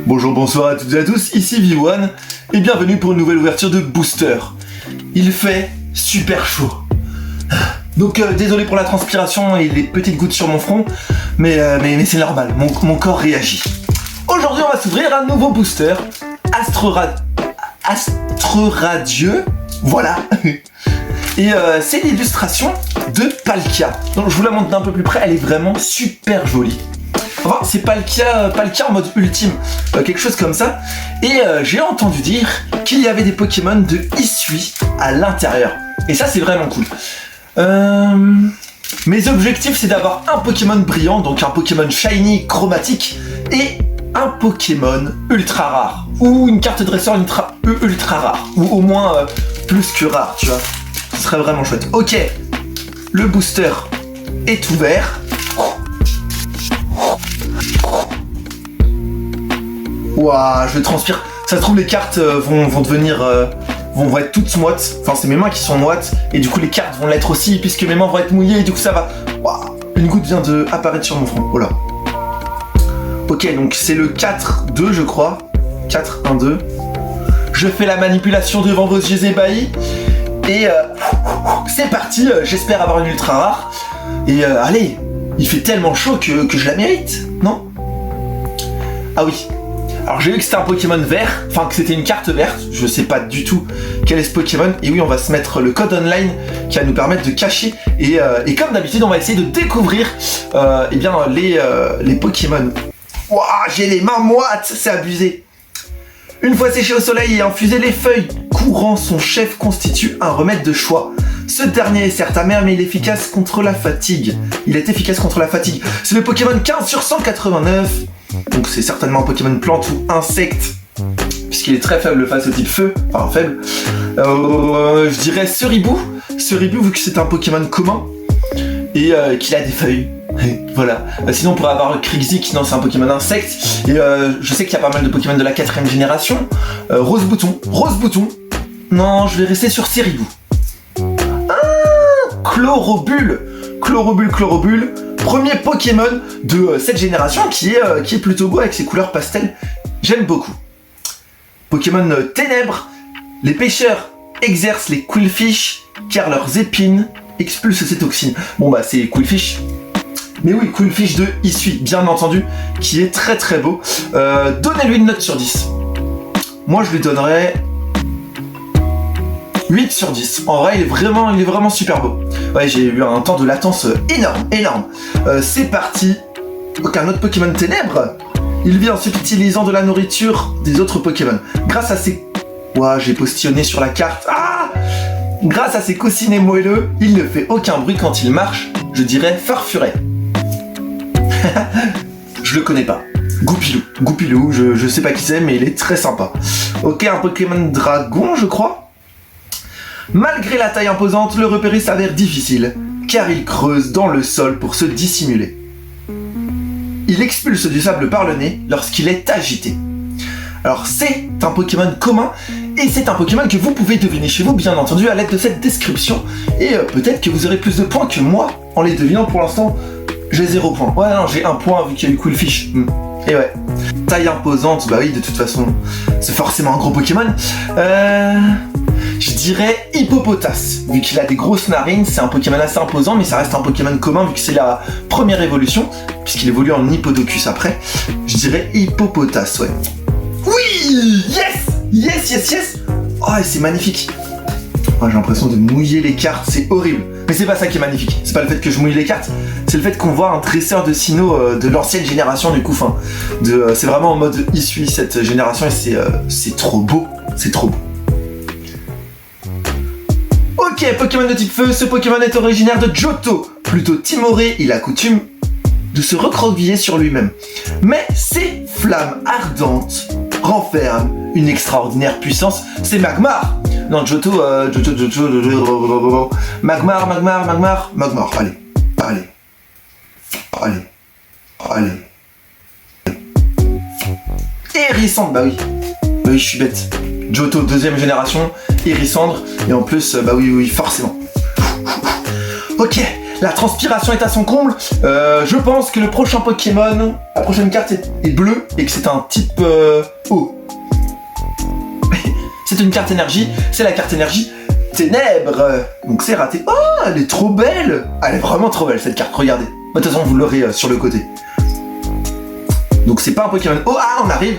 Bonjour, bonsoir à toutes et à tous, ici V1 et bienvenue pour une nouvelle ouverture de Booster. Il fait super chaud. Donc désolé pour la transpiration et les petites gouttes sur mon front, mais c'est normal, mon corps réagit. Aujourd'hui on va s'ouvrir un nouveau booster, Astre Radieux, voilà. Et c'est l'illustration de Palkia. Donc je vous la montre d'un peu plus près, elle est vraiment super jolie. Enfin, c'est Palkia en mode ultime, quelque chose comme ça. Et j'ai entendu dire qu'il y avait des Pokémon de Hisui à l'intérieur. Et ça, c'est vraiment cool. Mes objectifs, c'est d'avoir un Pokémon brillant, donc un Pokémon shiny chromatique, et un Pokémon ultra rare. Ou une carte dresseur ultra rare. Ou au moins plus que rare, tu vois. Ce serait vraiment chouette. Ok, le booster est ouvert. Ouah, je transpire. Ça se trouve, les cartes vont devenir... vont être toutes moites. Enfin, c'est mes mains qui sont moites. Et du coup, les cartes vont l'être aussi, puisque mes mains vont être mouillées. Et du coup, ça va... Ouah, une goutte vient de apparaître sur mon front. Oh là. Ok, donc c'est le 4-2, je crois. 4-1-2. Je fais la manipulation devant vos yeux ébahis. Et c'est parti. J'espère avoir une ultra rare. Et allez, il fait tellement chaud que je la mérite, non? Ah oui. Alors j'ai vu que c'était un Pokémon vert, enfin que c'était une carte verte, je sais pas du tout quel est ce Pokémon, et oui on va se mettre le code online qui va nous permettre de cacher, et comme d'habitude on va essayer de découvrir eh bien, les Pokémon. Wouah, j'ai les mains moites, c'est abusé. Une fois séché au soleil et infusé, les feuilles courant son chef constitue un remède de choix. Ce dernier est certes amer, mais il est efficace contre la fatigue. C'est le Pokémon 15 sur 189. Donc c'est certainement un Pokémon plante ou insecte, puisqu'il est très faible face au type feu, enfin faible. Je dirais Ceribou, vu que c'est un Pokémon commun, et qu'il a des feuilles. Voilà. Sinon on pourrait avoir Krixik, non c'est un Pokémon insecte, et je sais qu'il y a pas mal de Pokémon de la 4ème génération. Rose Bouton, non je vais rester sur Ceribou. Chlorobule, premier Pokémon de cette génération qui est plutôt beau avec ses couleurs pastel. J'aime beaucoup. Pokémon ténèbres. Les pêcheurs exercent les Qwilfish car leurs épines expulsent ces toxines. Bon bah c'est Qwilfish. Mais oui, Qwilfish de Hisui, bien entendu, qui est très très beau. Donnez-lui une note sur 10. Moi je lui donnerais 8 sur 10. En vrai, il est vraiment super beau. Ouais, j'ai eu un temps de latence énorme. C'est parti. Donc un autre Pokémon ténèbres. Il vit en subtilisant de la nourriture des autres Pokémon. Grâce à ses... Ouah, j'ai postillonné sur la carte. Ah! Grâce à ses coussinets moelleux, il ne fait aucun bruit quand il marche. Je dirais Farfuret. Je le connais pas. Goupilou, je sais pas qui c'est, mais il est très sympa. Ok, un Pokémon dragon, je crois. Malgré la taille imposante, le repérer s'avère difficile, car il creuse dans le sol pour se dissimuler. Il expulse du sable par le nez lorsqu'il est agité. Alors c'est un Pokémon commun, et c'est un Pokémon que vous pouvez deviner chez vous, bien entendu, à l'aide de cette description. Et peut-être que vous aurez plus de points que moi en les devinant. Pour l'instant, j'ai 0 points. Ouais, non, j'ai 1 point vu qu'il y a eu Qwilfish. Et ouais. Taille imposante, bah oui, de toute façon, c'est forcément un gros Pokémon. Je dirais Hippopotas, vu qu'il a des grosses narines, c'est un Pokémon assez imposant, mais ça reste un Pokémon commun vu que c'est la première évolution, puisqu'il évolue en Hippodocus après. Je dirais Hippopotas, ouais. Oui! Yes! Oh, c'est magnifique. Oh, j'ai l'impression de mouiller les cartes, c'est horrible. Mais c'est pas ça qui est magnifique, c'est pas le fait que je mouille les cartes, c'est le fait qu'on voit un dresseur de Sinnoh de l'ancienne génération du coup, enfin, c'est vraiment en mode Hisui cette génération, et c'est trop beau, Ok, Pokémon de type feu, ce Pokémon est originaire de Johto. Plutôt timoré, il a coutume de se recroqueviller sur lui-même. Mais ses flammes ardentes renferment une extraordinaire puissance. C'est Magmar. Non, Johto, Magmar, allez. Hérissante, bah oui, je suis bête. Johto, 2ème génération, Hérissandre, et en plus, bah oui, forcément. Ok, La transpiration est à son comble. Je pense que le prochain Pokémon, la prochaine carte est bleue et que c'est un type eau. C'est une carte énergie, c'est la carte énergie ténèbres. Donc c'est raté. Oh, elle est trop belle. Elle est vraiment trop belle cette carte, regardez. De toute façon, vous l'aurez sur le côté. Donc c'est pas un Pokémon. Oh, ah, on arrive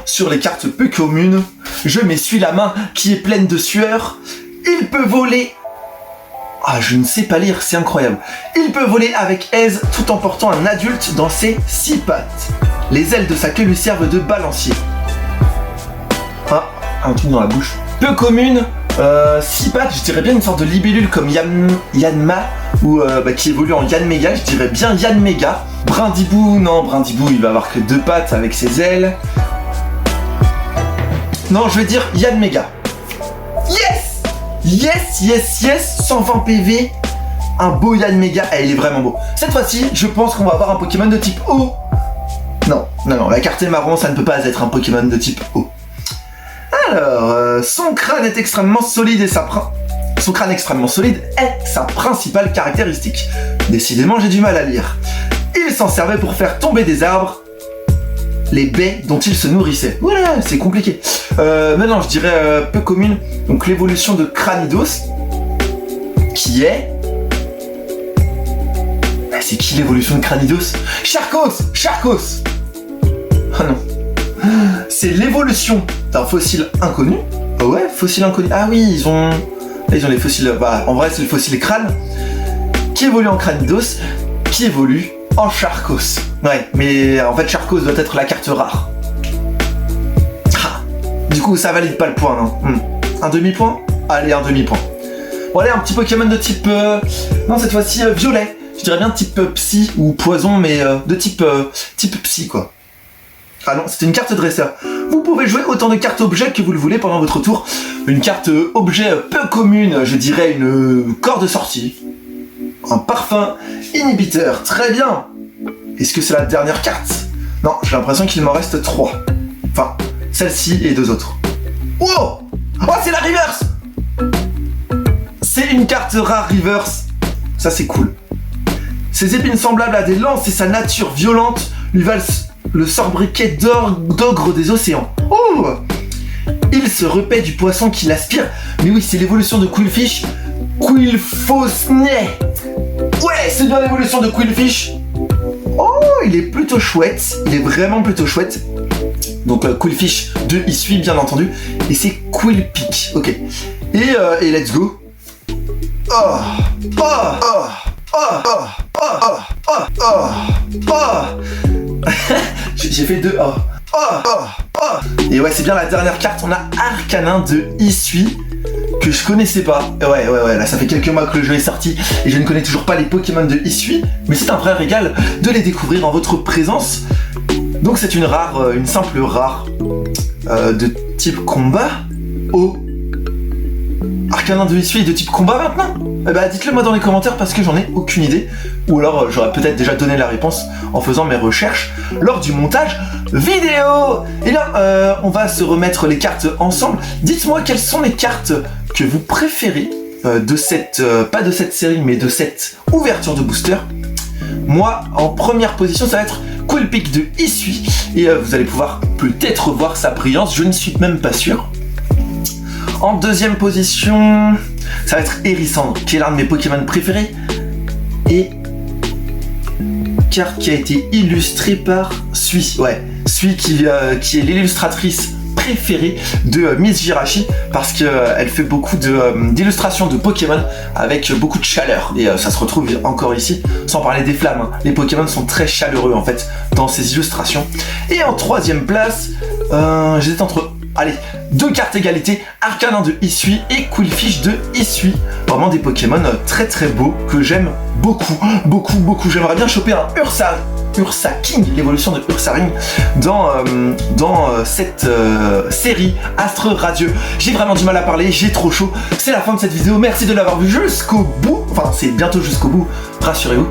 sur les cartes peu communes. Je m'essuie la main qui est pleine de sueur. Il peut voler. Ah, je ne sais pas lire, c'est incroyable. Il peut voler avec aise tout en portant un adulte dans ses 6 pattes. Les ailes de sa queue lui servent de balancier. Ah, un truc dans la bouche. Peu commune. 6 pattes, je dirais bien une sorte de libellule comme Yanma ou qui évolue en Yanmega, je dirais bien Yanmega. Brindibou, non, Brindibou il va avoir que 2 pattes avec ses ailes. Non, je vais dire Yanmega. Yes! Yes, yes, yes, 120 PV. Un beau Yanmega, il est vraiment beau. Cette fois-ci, je pense qu'on va avoir un Pokémon de type eau. Non, non, non, la carte est marron, ça ne peut pas être un Pokémon de type eau. Alors, son crâne est extrêmement solide et son crâne extrêmement solide est sa principale caractéristique. Décidément, j'ai du mal à lire. Il s'en servait pour faire tomber des arbres, les baies dont il se nourrissait. Voilà, c'est compliqué. Maintenant, je dirais peu commune. Donc, l'évolution de Cranidos, qui est... C'est qui l'évolution de Cranidos? Charcos. Oh non. C'est l'évolution d'un fossile inconnu. Oh ouais, fossile inconnu. Ah oui, ils ont les fossiles. Bah, en vrai, c'est le fossile crâne qui évolue en Cranidos, qui évolue en Charcos. Ouais, mais en fait, Charcos doit être la carte rare. Ah, du coup, ça valide pas le point, non? Un demi-point? Allez, un demi-point. Bon, allez, un petit Pokémon de type. Non, cette fois-ci, violet. Je dirais bien type psy ou poison, mais de type psy, quoi. Ah non, c'est une carte dresseur. Vous pouvez jouer autant de cartes objets que vous le voulez pendant votre tour. Une carte objet peu commune, je dirais une corde sortie. Un parfum inhibiteur, très bien. Est-ce que c'est la dernière carte? Non, j'ai l'impression qu'il m'en reste 3. Enfin, celle-ci et 2 autres. Wow! Oh, c'est la reverse! C'est une carte rare reverse. Ça, c'est cool. Ses épines semblables à des lances et sa nature violente lui valent le sobriquet d'ogre des océans. Oh! Il se repaît du poisson qu'il aspire. Mais oui, c'est l'évolution de Qwilfish. Qwilfosney. Ouais, c'est bien l'évolution de Qwilfish. Oh, il est plutôt chouette. Il est vraiment plutôt chouette. Donc Qwilfish de Isui, bien entendu. Et c'est Qwilpic. Ok. Et let's go. Oh! Oh! Oh! Oh! Oh! Oh! Oh! Oh! Oh! J'ai fait 2 A. Et ouais, c'est bien la dernière carte. On a Arcanin de Isui, que je connaissais pas. Ouais, là ça fait quelques mois que le jeu est sorti et je ne connais toujours pas les Pokémon de Isui, mais c'est un vrai régal de les découvrir en votre présence. Donc c'est une rare, une simple rare de type combat. Oh, Arcanin de Isui est de type combat maintenant? Eh bah dites-le moi dans les commentaires parce que j'en ai aucune idée. Ou alors j'aurais peut-être déjà donné la réponse en faisant mes recherches lors du montage vidéo. Et là, on va se remettre les cartes ensemble. Dites-moi quelles sont les cartes que vous préférez de cette, pas de cette série, mais de cette ouverture de booster. Moi, en première position, ça va être Qwilpic de Isui. Et vous allez pouvoir peut-être voir sa brillance, je ne suis même pas sûr. En deuxième position, ça va être Hérissandre, qui est l'un de mes Pokémon préférés. Et carte qui a été illustrée par Sui. Ouais, Sui qui est l'illustratrice préférée de Miss Jirachi parce qu'elle fait beaucoup d'illustrations de Pokémon avec beaucoup de chaleur. Et ça se retrouve encore ici, sans parler des flammes. Hein. Les Pokémon sont très chaleureux en fait dans ces illustrations. Et en troisième place, j'étais entre... Allez, 2 cartes égalité, Arcanin de Isui et Qwilfish de Isui. Vraiment des Pokémon très très beaux que j'aime beaucoup. J'aimerais bien choper un Ursa King, l'évolution de Ursaring dans cette série Astre Radieux. J'ai vraiment du mal à parler, j'ai trop chaud. C'est la fin de cette vidéo, merci de l'avoir vu jusqu'au bout. Enfin, c'est bientôt jusqu'au bout, rassurez-vous.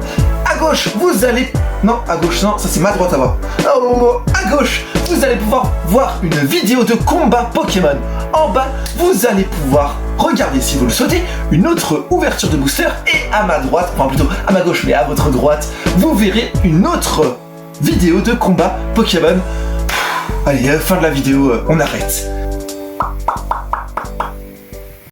À gauche, vous allez... Non, à gauche, non, ça c'est ma droite à moi. Oh, à gauche, vous allez pouvoir voir une vidéo de combat Pokémon. En bas, vous allez pouvoir regarder, si vous le souhaitez, une autre ouverture de booster. Et à ma droite, enfin plutôt à ma gauche, mais à votre droite, vous verrez une autre vidéo de combat Pokémon. Allez, fin de la vidéo, on arrête.